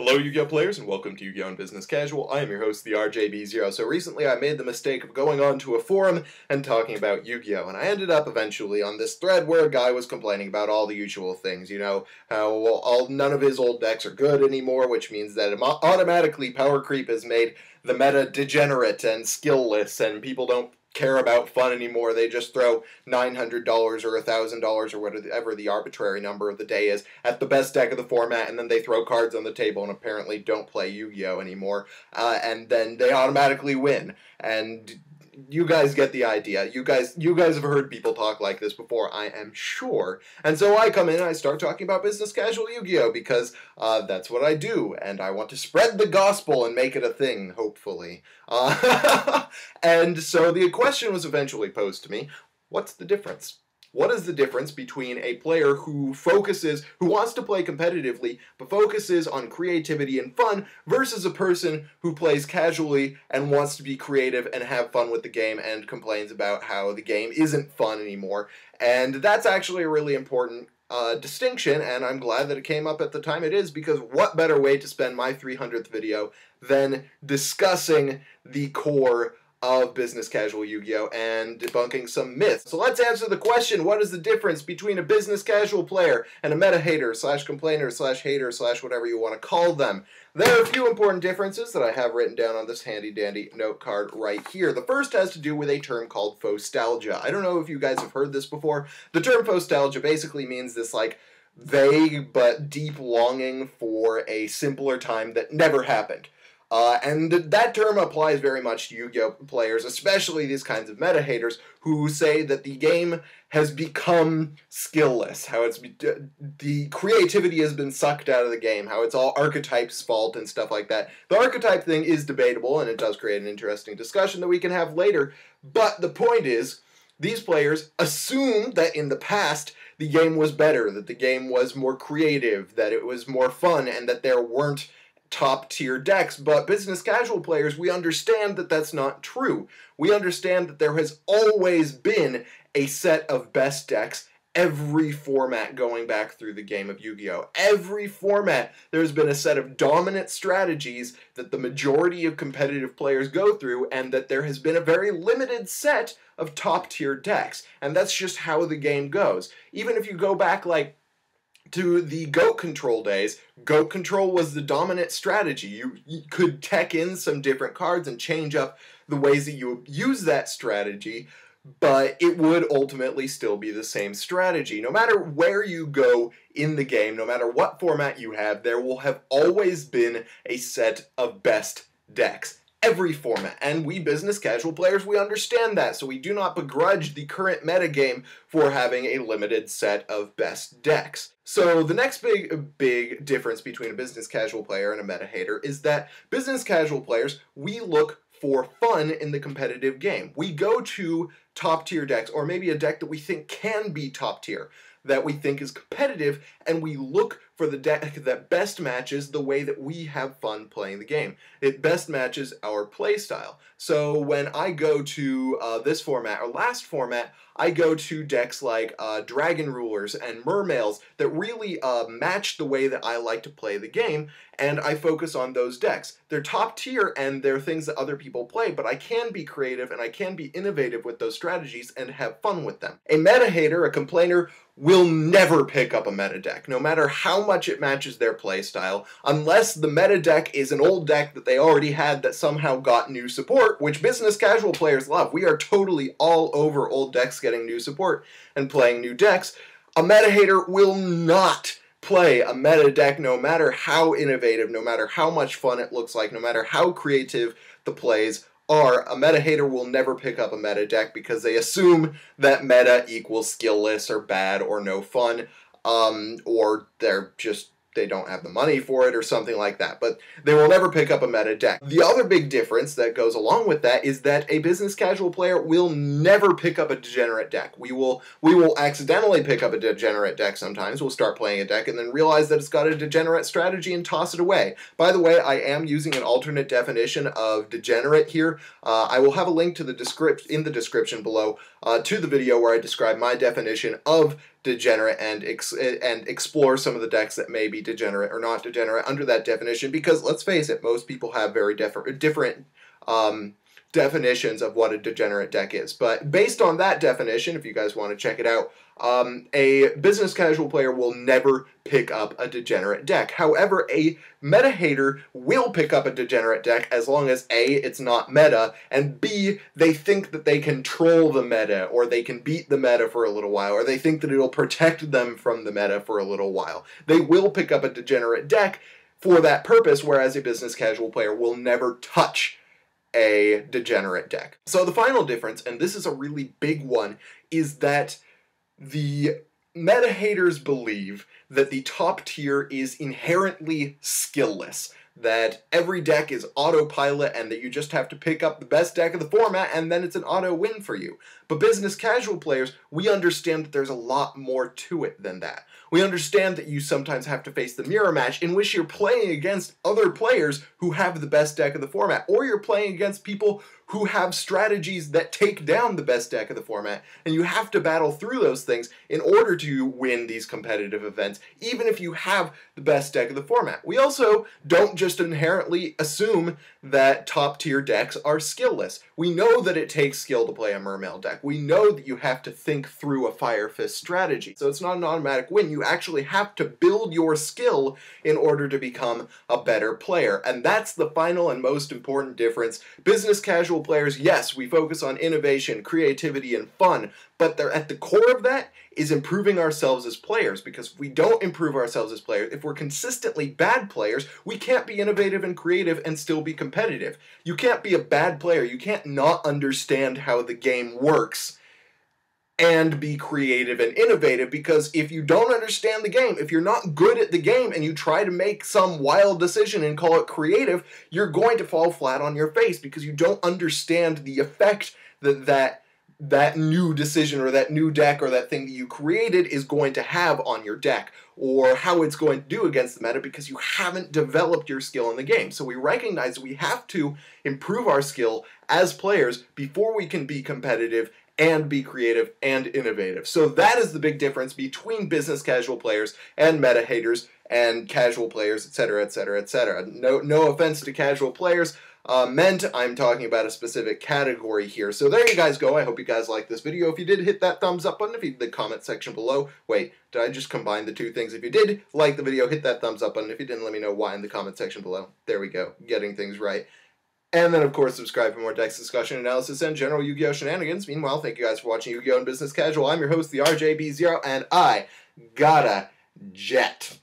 Hello Yu-Gi-Oh players and welcome to Yu-Gi-Oh! Business Casual. I am your host, the RJB0. So recently I made the mistake of going onto a forum and talking about Yu-Gi-Oh! And I ended up eventually on this thread where a guy was complaining about all the usual things. You know, how none of his old decks are good anymore, which means that automatically power creep has made the meta degenerate and skillless, and people don't care about fun anymore. They just throw $900 or $1,000 or whatever the arbitrary number of the day is at the best deck of the format, and then they throw cards on the table and apparently don't play Yu-Gi-Oh! Anymore, and then they automatically win. And you guys get the idea. You guys have heard people talk like this before, I am sure. And so I come in and I start talking about business casual Yu-Gi-Oh! Because that's what I do, and I want to spread the gospel and make it a thing, hopefully. And so the question was eventually posed to me, what's the difference? What is the difference between a player who wants to play competitively, but focuses on creativity and fun, versus a person who plays casually and wants to be creative and have fun with the game and complains about how the game isn't fun anymore? And that's actually a really important distinction, and I'm glad that it came up at the time it is, because what better way to spend my 300th video than discussing the core of Business Casual Yu-Gi-Oh! And debunking some myths. So let's answer the question, what is the difference between a business casual player and a meta hater / complainer / hater / whatever you want to call them? There are a few important differences that I have written down on this handy dandy note card right here. The first has to do with a term called fostalgia. I don't know if you guys have heard this before. The term fostalgia basically means this like vague but deep longing for a simpler time that never happened. And that term applies very much to Yu-Gi-Oh! Players, especially these kinds of meta haters who say that the game has become skillless, how the creativity has been sucked out of the game, how it's all archetypes' fault and stuff like that. The archetype thing is debatable, and it does create an interesting discussion that we can have later, but the point is, these players assume that in the past the game was better, that the game was more creative, that it was more fun, and that there weren't top-tier decks. But business casual players, we understand that that's not true. We understand that there has always been a set of best decks every format going back through the game of Yu-Gi-Oh! Every format, there's been a set of dominant strategies that the majority of competitive players go through, and that there has been a very limited set of top-tier decks. And that's just how the game goes. Even if you go back, like, to the GOAT control days, GOAT control was the dominant strategy. You could tech in some different cards and change up the ways that you use that strategy, but it would ultimately still be the same strategy. No matter where you go in the game, no matter what format you have, there will have always been a set of best decks. Every format, and we business casual players, we understand that, so we do not begrudge the current metagame for having a limited set of best decks. So the next big difference between a business casual player and a meta hater is that business casual players, we look for fun in the competitive game. We go to top tier decks, or maybe a deck that we think can be top tier, that we think is competitive, and we look for the deck that best matches the way that we have fun playing the game. It best matches our play style. So when I go to this format, or last format, I go to decks like Dragon Rulers and Mermails that really match the way that I like to play the game, and I focus on those decks. They're top tier and they're things that other people play, but I can be creative and I can be innovative with those strategies and have fun with them. A meta hater, a complainer, will never pick up a meta deck, no matter how much it matches their playstyle, unless the meta deck is an old deck that they already had that somehow got new support, which business casual players love. We are totally all over old decks getting new support and playing new decks. A meta hater will not play a meta deck, no matter how innovative, no matter how much fun it looks like, no matter how creative the plays are. A meta hater will never pick up a meta deck because they assume that meta equals skillless or bad or no fun, or they don't have the money for it or something like that, but they will never pick up a meta deck. The other big difference that goes along with that is that a business casual player will never pick up a degenerate deck. We will accidentally pick up a degenerate deck sometimes. We'll start playing a deck and then realize that it's got a degenerate strategy and toss it away. By the way, I am using an alternate definition of degenerate here. I will have a link to in the description below to the video where I describe my definition of degenerate and explore some of the decks that may be degenerate or not degenerate under that definition, because let's face it, most people have very different definitions of what a degenerate deck is. But based on that definition, if you guys want to check it out, a business casual player will never pick up a degenerate deck. However, a meta hater will pick up a degenerate deck as long as A, it's not meta, and B, they think that they can troll the meta, or they can beat the meta for a little while, or they think that it'll protect them from the meta for a little while. They will pick up a degenerate deck for that purpose, whereas a business casual player will never touch a degenerate deck. So the final difference, and this is a really big one, is that the meta haters believe that the top tier is inherently skillless, that every deck is autopilot and that you just have to pick up the best deck of the format and then it's an auto win for you. But business casual players, we understand that there's a lot more to it than that. We understand that you sometimes have to face the mirror match in which you're playing against other players who have the best deck of the format, or you're playing against people who have strategies that take down the best deck of the format, and you have to battle through those things in order to win these competitive events, even if you have the best deck of the format. We also don't just inherently assume that top tier decks are skillless. We know that it takes skill to play a Mermail deck. We know that you have to think through a Fire Fist strategy. So it's not an automatic win. You actually have to build your skill in order to become a better player. And that's the final and most important difference. Business casual players, yes, we focus on innovation, creativity, and fun, but they're at the core of that is improving ourselves as players, because if we don't improve ourselves as players, if we're consistently bad players, we can't be innovative and creative and still be competitive. You can't be a bad player. You can't not understand how the game works and be creative and innovative, because if you don't understand the game, if you're not good at the game and you try to make some wild decision and call it creative, you're going to fall flat on your face because you don't understand the effect that new decision or that new deck or that thing that you created is going to have on your deck, or how it's going to do against the meta, because you haven't developed your skill in the game. So we recognize we have to improve our skill as players before we can be competitive and be creative and innovative. So that is the big difference between business casual players and meta haters and casual players, etc., etc., etc. No offense to casual players. I'm talking about a specific category here. So there you guys go. I hope you guys liked this video. If you did, hit that thumbs up button. If you did, the comment section below. Wait, did I just combine the two things? If you did like the video, hit that thumbs up button. If you didn't, let me know why in the comment section below. There we go. Getting things right. And then, of course, subscribe for more decks discussion, analysis, and general Yu-Gi-Oh! Shenanigans. Meanwhile, thank you guys for watching Yu-Gi-Oh! and Business Casual. I'm your host, the RJB0, and I gotta jet.